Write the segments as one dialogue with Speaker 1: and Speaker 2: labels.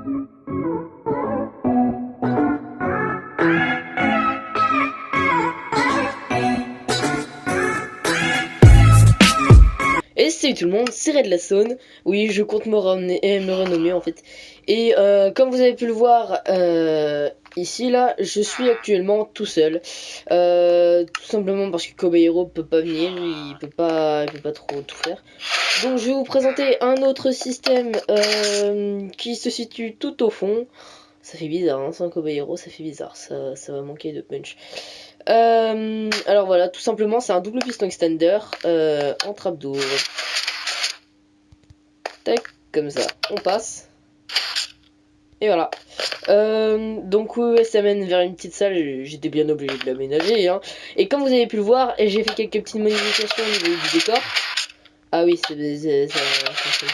Speaker 1: Et salut tout le monde, c'est Red Lasson. Oui, je compte me renommer en fait. Et comme vous avez pu le voir ici là, je suis actuellement tout seul. Tout simplement parce que Kobayero peut pas venir, il peut pas trop tout faire. Donc je vais vous présenter un autre système qui se situe tout au fond. Ça fait bizarre, hein, sans Kobayero, ça fait bizarre, ça va manquer de punch. Alors voilà, tout simplement, c'est un double piston extender en trapdoor. Tac, comme ça, on passe. Et voilà. Donc ça mène vers une petite salle, j'étais bien obligé de l'aménager. Hein. Et comme vous avez pu le voir, j'ai fait quelques petites modifications au niveau du décor. Ah oui, ça fonctionne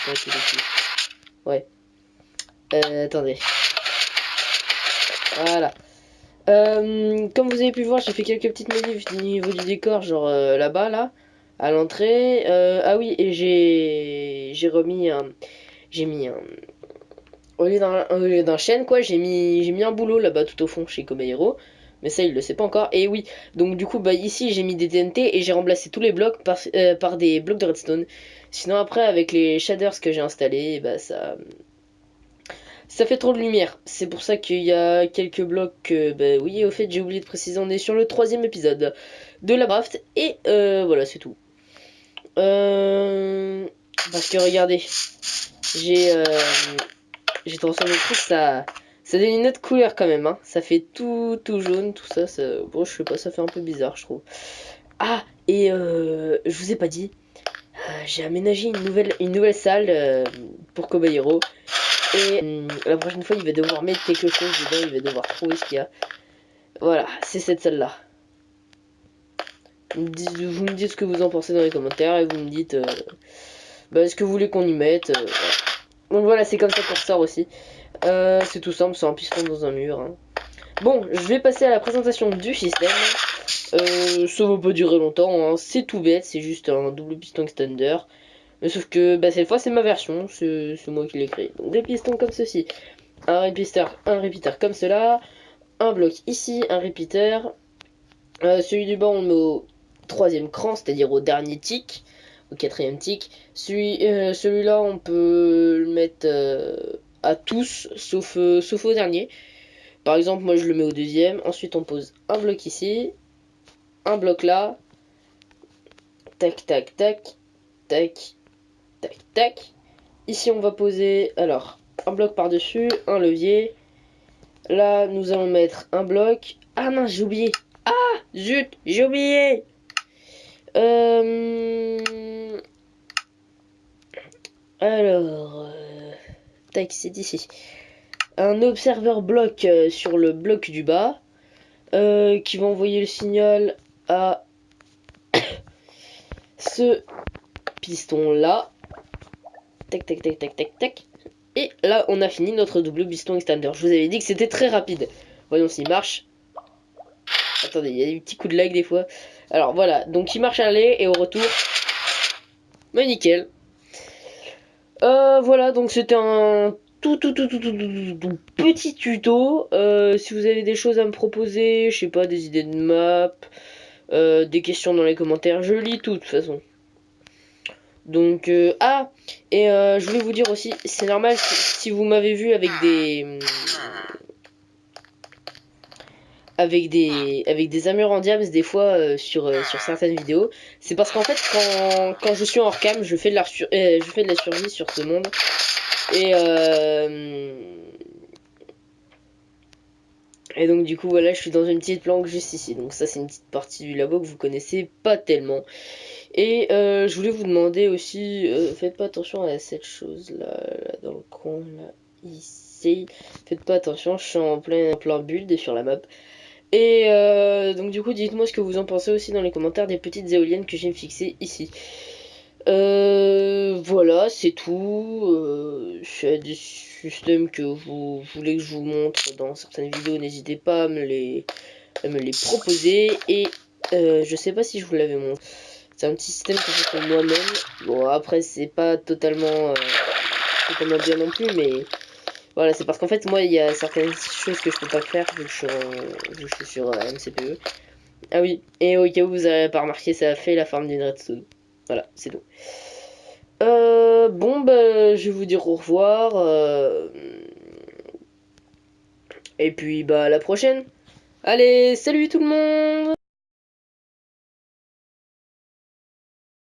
Speaker 1: pas tout de suite. Ouais. Attendez. Voilà. Comme vous avez pu le voir, j'ai fait quelques petites modifs au niveau du décor, genre là-bas, là, à l'entrée. Ah oui, et j'ai remis un... J'ai mis un... Au lieu d'un chêne, quoi, j'ai mis un boulot là-bas tout au fond chez Kobayero. Mais ça, il le sait pas encore. Et oui, donc du coup, bah ici, j'ai mis des TNT et j'ai remplacé tous les blocs par des blocs de redstone. Sinon, après, avec les shaders que j'ai installés, bah ça fait trop de lumière. C'est pour ça qu'il y a quelques blocs. Bah oui, au fait, j'ai oublié de préciser, on est sur le 3e épisode de la craft. Et voilà, c'est tout. Parce que regardez, j'ai transformé le truc, ça donne une autre couleur quand même. Hein. Ça fait tout jaune, tout ça. Bon, je sais pas, ça fait un peu bizarre, je trouve. Ah, et je vous ai pas dit, j'ai aménagé une nouvelle salle pour Kobayero. Et la prochaine fois, il va devoir mettre quelque chose dedans, il va devoir trouver ce qu'il y a. Voilà, c'est cette salle-là. Vous me dites ce que vous en pensez dans les commentaires et vous me dites ce que vous voulez qu'on y mette. Voilà. Donc voilà, c'est comme ça qu'on ressort aussi. C'est tout simple, c'est un piston dans un mur. Hein. Bon, je vais passer à la présentation du système. Ça va pas durer longtemps, hein. C'est tout bête, c'est juste un double piston extender. Mais sauf que cette fois c'est ma version, c'est moi qui l'ai créé. Donc des pistons comme ceci. Un repeater comme cela. Un bloc ici, un repeater. Celui du bas on le met au 3e cran, c'est-à-dire au dernier tick, au 4e tick. Celui-là on peut le mettre à tous, sauf au dernier. Par exemple, moi je le mets au 2e. Ensuite on pose un bloc ici, un bloc là. Tac, tac, tac, tac, tac, tac. Ici on va poser alors un bloc par-dessus, un levier. Là nous allons mettre un bloc. Ah mince, j'ai oublié. Ah zut, j'ai oublié. Alors, tac, c'est ici. Un observeur bloc sur le bloc du bas qui va envoyer le signal à ce piston là. Tac, tac, tac, tac, tac, tac. Et là, on a fini notre double piston extender. Je vous avais dit que c'était très rapide. Voyons s'il marche. Attendez, il y a des petits coups de lag des fois. Alors voilà, donc il marche à l'aller et au retour. Mais nickel. Voilà, donc c'était un tout petit tuto. Si vous avez des choses à me proposer, je sais pas, des idées de map, des questions dans les commentaires, je lis tout de toute façon. Donc, et je voulais vous dire aussi, c'est normal si vous m'avez vu avec des armures en diams des fois sur certaines vidéos, c'est parce qu'en fait quand je suis en hors-cam, je fais de la survie sur ce monde et donc du coup voilà, je suis dans une petite planque juste ici. Donc ça c'est une petite partie du labo que vous connaissez pas tellement. Et je voulais vous demander aussi, faites pas attention à cette chose là dans le coin là, ici. Faites pas attention, je suis en plein build sur la map. Et donc du coup dites-moi ce que vous en pensez aussi dans les commentaires des petites éoliennes que j'ai fixées ici. Voilà, c'est tout. S'il y a des systèmes que vous voulez que je vous montre dans certaines vidéos, n'hésitez pas à me les proposer. Et je sais pas si je vous l'avais montré. C'est un petit système que j'ai fait moi-même. Bon, après, c'est pas totalement bien non plus, mais Voilà, c'est parce qu'en fait, moi, il y a certaines choses que je peux pas faire vu que vu que je suis sur MCPE. Ah oui, et au cas où vous avez pas remarqué, ça a fait la forme d'une redstone. Voilà, c'est tout. Bon, bah, je vais vous dire au revoir. Et puis, bah, à la prochaine. Allez, salut tout le monde!